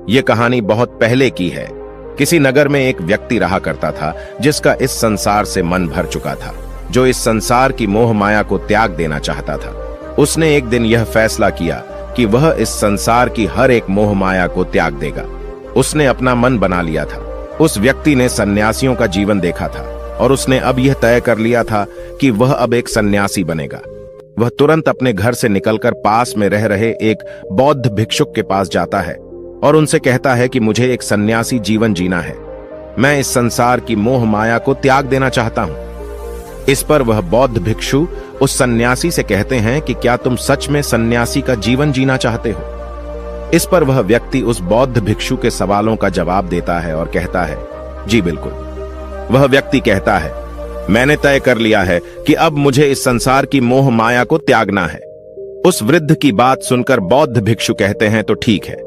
ये कहानी बहुत पहले की है। किसी नगर में एक व्यक्ति रहा करता था जिसका इस संसार से मन भर चुका था, जो इस संसार की मोह माया को त्याग देना चाहता था। उसने एक दिन यह फैसला किया कि वह इस संसार की हर एक मोह माया को त्याग देगा। उसने अपना मन बना लिया था। उस व्यक्ति ने सन्यासियों का जीवन देखा था और उसने अब यह तय कर लिया था कि वह अब एक सन्यासी बनेगा। वह तुरंत अपने घर से निकलकर पास में रह रहे एक बौद्ध भिक्षुक के पास जाता है और उनसे कहता है कि मुझे एक सन्यासी जीवन जीना है। मैं इस संसार की मोह माया को त्याग देना चाहता हूं। इस पर वह बौद्ध भिक्षु उस सन्यासी से कहते हैं कि क्या तुम सच में सन्यासी का जीवन जीना चाहते हो? इस पर वह व्यक्ति उस बौद्ध भिक्षु के सवालों का जवाब देता है और कहता है, जी बिल्कुल। वह व्यक्ति कहता है, मैंने तय कर लिया है कि अब मुझे इस संसार की मोह माया को त्यागना है। उस वृद्ध की बात सुनकर बौद्ध भिक्षु कहते हैं, तो ठीक है,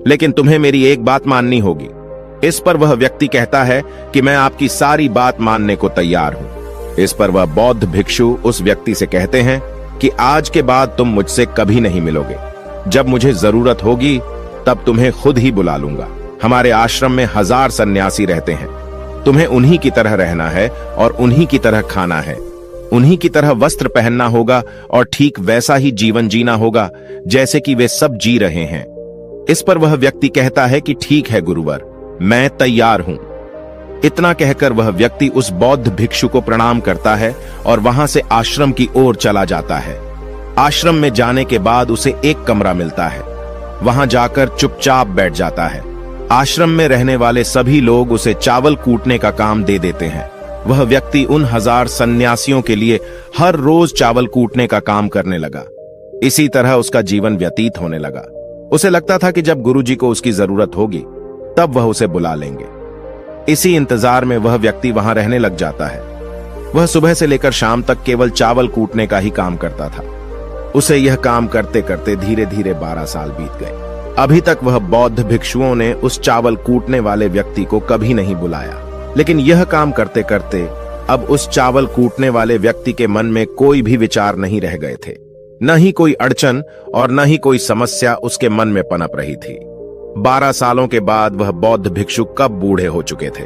लेकिन तुम्हें मेरी एक बात माननी होगी। इस पर वह व्यक्ति कहता है कि मैं आपकी सारी बात मानने को तैयार हूं। इस पर वह बौद्ध भिक्षु उस व्यक्ति से कहते हैं कि आज के बाद तुम मुझसे कभी नहीं मिलोगे। जब मुझे जरूरत होगी तब तुम्हें खुद ही बुला लूंगा। हमारे आश्रम में 1000 सन्यासी रहते हैं। तुम्हें उन्हीं की तरह रहना है और उन्हीं की तरह खाना है, उन्हीं की तरह वस्त्र पहनना होगा और ठीक वैसा ही जीवन जीना होगा जैसे कि वे सब जी रहे हैं। इस पर वह व्यक्ति कहता है कि ठीक है गुरुवर, मैं तैयार हूं। इतना कहकर वह व्यक्ति उस बौद्ध भिक्षु को प्रणाम करता है और वहां से आश्रम की ओर चला जाता है। आश्रम में जाने के बाद उसे एक कमरा मिलता है। वहां जाकर चुपचाप बैठ जाता है। आश्रम में रहने वाले सभी लोग उसे चावल कूटने का काम दे देते हैं। वह व्यक्ति उन 1000 सन्यासियों के लिए हर रोज चावल कूटने का काम करने लगा। इसी तरह उसका जीवन व्यतीत होने लगा। उसे लगता था कि जब गुरुजी को उसकी जरूरत होगी तब वह उसे बुला लेंगे। इसी इंतजार में वह व्यक्ति वहां रहने लग जाता है। वह सुबह से लेकर शाम तक केवल चावल कूटने का ही काम करता था। उसे यह काम करते करते धीरे धीरे 12 साल बीत गए। अभी तक वह बौद्ध भिक्षुओं ने उस चावल कूटने वाले व्यक्ति को कभी नहीं बुलाया। लेकिन यह काम करते करते अब उस चावल कूटने वाले व्यक्ति के मन में कोई भी विचार नहीं रह गए थे। न ही कोई अड़चन और न ही कोई समस्या उसके मन में पनप रही थी। 12 सालों के बाद वह बौद्ध भिक्षु कब बूढ़े हो चुके थे।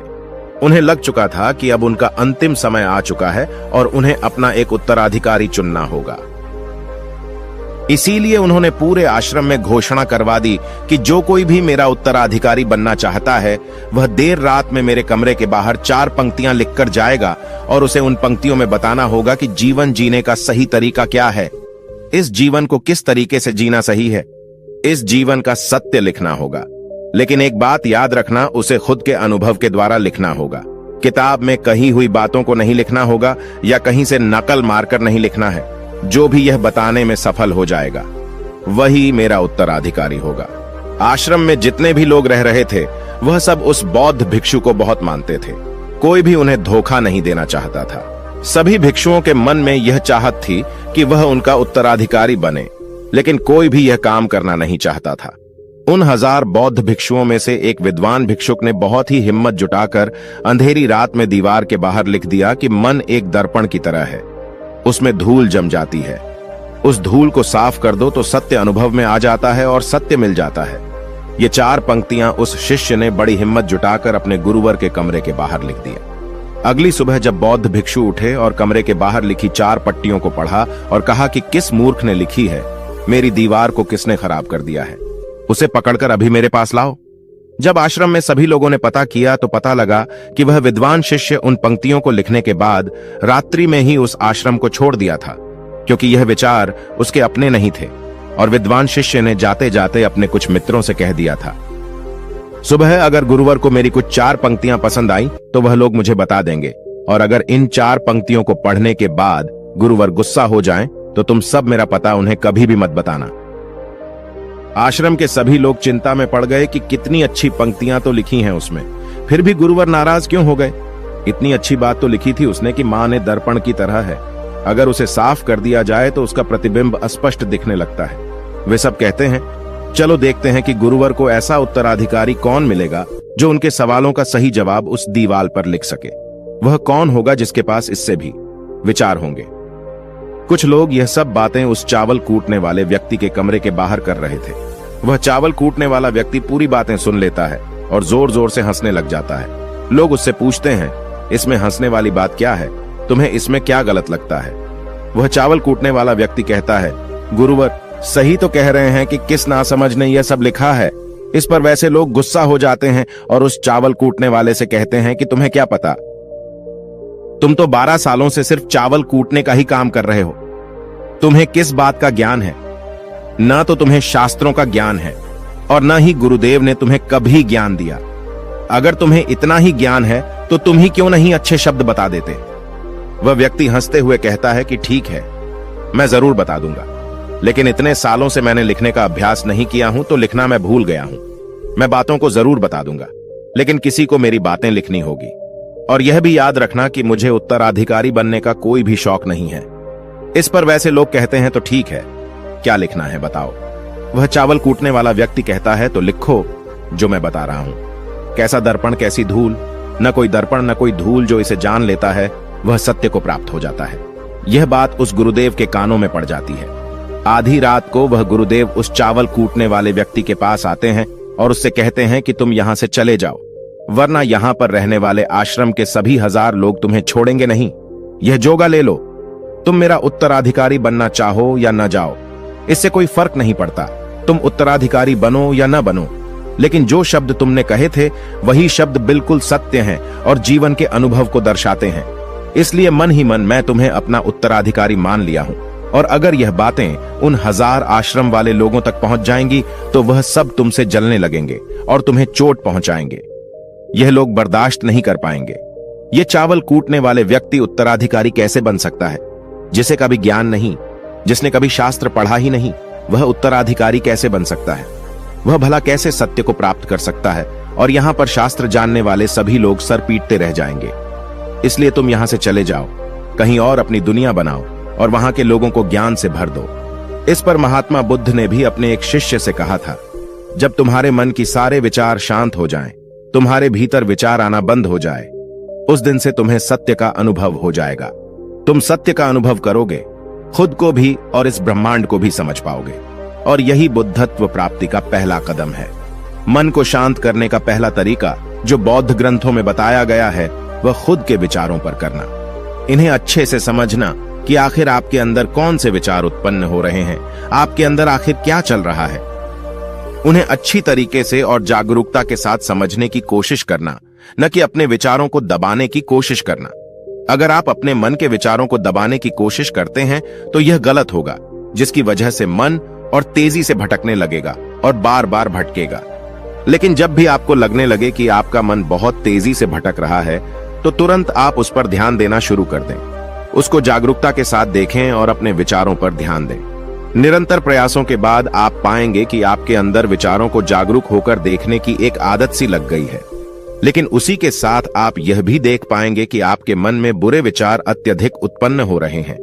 उन्हें लग चुका था कि अब उनका अंतिम समय आ चुका है और उन्हें अपना एक उत्तराधिकारी चुनना होगा। इसीलिए उन्होंने पूरे आश्रम में घोषणा करवा दी कि जो कोई भी मेरा उत्तराधिकारी बनना चाहता है वह देर रात में मेरे कमरे के बाहर 4 पंक्तियां लिखकर जाएगा और उसे उन पंक्तियों में बताना होगा कि जीवन जीने का सही तरीका क्या है, इस जीवन को किस तरीके से जीना सही है। इस जीवन का सत्य लिखना होगा। लेकिन एक बात याद रखना, उसे खुद के अनुभव के द्वारा लिखना होगा। किताब में कही हुई बातों को नहीं लिखना होगा या कहीं से नकल मारकर नहीं लिखना है। जो भी यह बताने में सफल हो जाएगा वही मेरा उत्तराधिकारी होगा। आश्रम में जितने भी लोग रह रहे थे वह सब उस बौद्ध भिक्षु को बहुत मानते थे। कोई भी उन्हें धोखा नहीं देना चाहता था। सभी भिक्षुओं के मन में यह चाहत थी कि वह उनका उत्तराधिकारी बने, लेकिन कोई भी यह काम करना नहीं चाहता था। उन 1000 बौद्ध भिक्षुओं में से एक विद्वान भिक्षुक ने बहुत ही हिम्मत जुटाकर अंधेरी रात में दीवार के बाहर लिख दिया कि मन एक दर्पण की तरह है, उसमें धूल जम जाती है। उस धूल को साफ कर दो तो सत्य अनुभव में आ जाता है और सत्य मिल जाता है। ये 4 पंक्तियां उस शिष्य ने बड़ी हिम्मत जुटाकर अपने गुरुवर के कमरे के बाहर लिख दिया। अगली सुबह जब बौद्ध भिक्षु उठे और कमरे के बाहर लिखी 4 पट्टियों को पढ़ा और कहा कि किस मूर्ख ने लिखी है, मेरी दीवार को किसने खराब कर दिया है, उसे पकड़कर अभी मेरे पास लाओ। जब आश्रम में सभी लोगों ने पता किया तो पता लगा कि वह विद्वान शिष्य उन पंक्तियों को लिखने के बाद रात्रि में ही उस आश्रम को छोड़ दिया था, क्योंकि यह विचार उसके अपने नहीं थे और विद्वान शिष्य ने जाते जाते अपने कुछ मित्रों से कह दिया था, सुबह अगर गुरुवर को मेरी कुछ 4 पंक्तियां पसंद आई तो वह लोग मुझे बता देंगे, और अगर इन 4 पंक्तियों को पढ़ने के बाद गुरुवर गुस्सा हो जाएं तो तुम सब मेरा पता उन्हें कभी भी मत बताना। आश्रम के सभी लोग चिंता में पड़ गए कि कितनी अच्छी पंक्तियां तो लिखी हैं उसमें, फिर भी गुरुवर नाराज क्यों हो गए। इतनी अच्छी बात तो लिखी थी उसने कि मां ने दर्पण की तरह है, अगर उसे साफ कर दिया जाए तो उसका प्रतिबिंब अस्पष्ट दिखने लगता है। वे सब कहते हैं, चलो देखते हैं कि गुरुवर को ऐसा उत्तराधिकारी कौन मिलेगा जो उनके सवालों का सही जवाब उस दीवार पर लिख सके। वह कौन होगा जिसके पास इससे भी विचार होंगे। कुछ लोग यह सब बातें उस चावल कूटने वाले व्यक्ति के कमरे के बाहर कर रहे थे। वह चावल कूटने वाला व्यक्ति पूरी बातें सुन लेता है और जोर जोर से हंसने लग जाता है। लोग उससे पूछते हैं, इसमें हंसने वाली बात क्या है? तुम्हें इसमें क्या गलत लगता है? वह चावल कूटने वाला व्यक्ति कहता है, गुरुवर, सही तो कह रहे हैं कि किस नासमझ ने यह सब लिखा है। इस पर वैसे लोग गुस्सा हो जाते हैं और उस चावल कूटने वाले से कहते हैं कि तुम्हें क्या पता, तुम तो 12 सालों से सिर्फ चावल कूटने का ही काम कर रहे हो। तुम्हें किस बात का ज्ञान है? ना तो तुम्हें शास्त्रों का ज्ञान है और न ही गुरुदेव ने तुम्हें कभी ज्ञान दिया। अगर तुम्हें इतना ही ज्ञान है तो तुम ही क्यों नहीं अच्छे शब्द बता देते? वह व्यक्ति हंसते हुए कहता है कि ठीक है, मैं जरूर बता दूंगा, लेकिन इतने सालों से मैंने लिखने का अभ्यास नहीं किया हूं तो लिखना मैं भूल गया हूं। मैं बातों को जरूर बता दूंगा, लेकिन किसी को मेरी बातें लिखनी होगी। और यह भी याद रखना कि मुझे उत्तराधिकारी बनने का कोई भी शौक नहीं है। इस पर वैसे लोग कहते हैं, तो ठीक है, क्या लिखना है बताओ? वह चावल कूटने वाला व्यक्ति कहता है, तो लिखो जो मैं बता रहा हूं। कैसा दर्पण कैसी धूल, न कोई दर्पण न कोई धूल, जो इसे जान लेता है वह सत्य को प्राप्त हो जाता है। यह बात उस गुरुदेव के कानों में पड़ जाती है। आधी रात को वह गुरुदेव उस चावल कूटने वाले व्यक्ति के पास आते हैं और उससे कहते हैं कि तुम यहां से चले जाओ, वरना यहां पर रहने वाले आश्रम के सभी 1000 लोग तुम्हें छोड़ेंगे नहीं। यह जोगा ले लो, तुम मेरा उत्तराधिकारी बनना चाहो या न जाओ, इससे कोई फर्क नहीं पड़ता। तुम उत्तराधिकारी बनो या न बनो, लेकिन जो शब्द तुमने कहे थे वही शब्द बिल्कुल सत्य हैं और जीवन के अनुभव को दर्शाते हैं। इसलिए मन ही मन मैं तुम्हें अपना उत्तराधिकारी मान लिया हूं। और अगर यह बातें उन 1000 आश्रम वाले लोगों तक पहुंच जाएंगी तो वह सब तुमसे जलने लगेंगे और तुम्हें चोट पहुंचाएंगे। यह लोग बर्दाश्त नहीं कर पाएंगे। यह चावल कूटने वाले व्यक्ति उत्तराधिकारी कैसे बन सकता है? जिसे कभी ज्ञान नहीं, जिसने कभी शास्त्र पढ़ा ही नहीं, वह उत्तराधिकारी कैसे बन सकता है? वह भला कैसे सत्य को प्राप्त कर सकता है? और यहां पर शास्त्र जानने वाले सभी लोग सर पीटते रह जाएंगे। इसलिए तुम यहां से चले जाओ, कहीं और अपनी दुनिया बनाओ और वहां के लोगों को ज्ञान से भर दो। इस पर महात्मा बुद्ध ने भी अपने एक शिष्य से कहा था, जब तुम्हारे मन की सारे विचार शांत हो जाएं, तुम्हारे भीतर विचार आना बंद हो जाए, उस दिन से तुम्हें सत्य का अनुभव हो जाएगा। तुम सत्य का अनुभव करोगे, खुद को भी और इस ब्रह्मांड को भी समझ पाओगे। और यही बुद्धत्व प्राप्ति का पहला कदम है। मन को शांत करने का पहला तरीका जो बौद्ध ग्रंथों में बताया गया है वह खुद के विचारों पर करना। इन्हें अच्छे से समझना कि आखिर आपके अंदर कौन से विचार उत्पन्न हो रहे हैं, आपके अंदर आखिर क्या चल रहा है। उन्हें अच्छी तरीके से और जागरूकता के साथ समझने की कोशिश करना, न कि अपने विचारों को दबाने की कोशिश करना। अगर आप अपने मन के विचारों को दबाने की कोशिश करते हैं तो यह गलत होगा, जिसकी वजह से मन और तेजी से भटकने लगेगा और बार बार भटकेगा। लेकिन जब भी आपको लगने लगे कि आपका मन बहुत तेजी से भटक रहा है तो तुरंत आप उस पर ध्यान देना शुरू कर दें। उसको जागरूकता के साथ देखें और अपने विचारों पर ध्यान दें। निरंतर प्रयासों के बाद आप पाएंगे कि आपके अंदर विचारों को जागरूक होकर देखने की एक आदत सी लग गई है। लेकिन उसी के साथ आप यह भी देख पाएंगे कि आपके मन में बुरे विचार अत्यधिक उत्पन्न हो रहे हैं।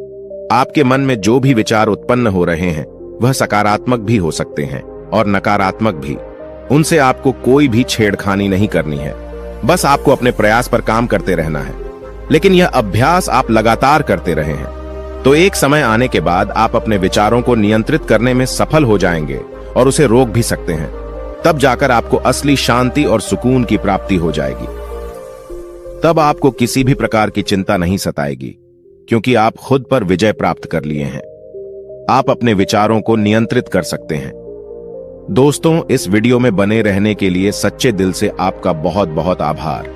आपके मन में जो भी विचार उत्पन्न हो रहे हैं वह सकारात्मक भी हो सकते हैं और नकारात्मक भी। उनसे आपको कोई भी छेड़खानी नहीं करनी है, बस आपको अपने प्रयास पर काम करते रहना है। लेकिन यह अभ्यास आप लगातार करते रहे हैं तो एक समय आने के बाद आप अपने विचारों को नियंत्रित करने में सफल हो जाएंगे और उसे रोक भी सकते हैं। तब जाकर आपको असली शांति और सुकून की प्राप्ति हो जाएगी। तब आपको किसी भी प्रकार की चिंता नहीं सताएगी, क्योंकि आप खुद पर विजय प्राप्त कर लिए हैं। आप अपने विचारों को नियंत्रित कर सकते हैं। दोस्तों, इस वीडियो में बने रहने के लिए सच्चे दिल से आपका बहुत बहुत आभार।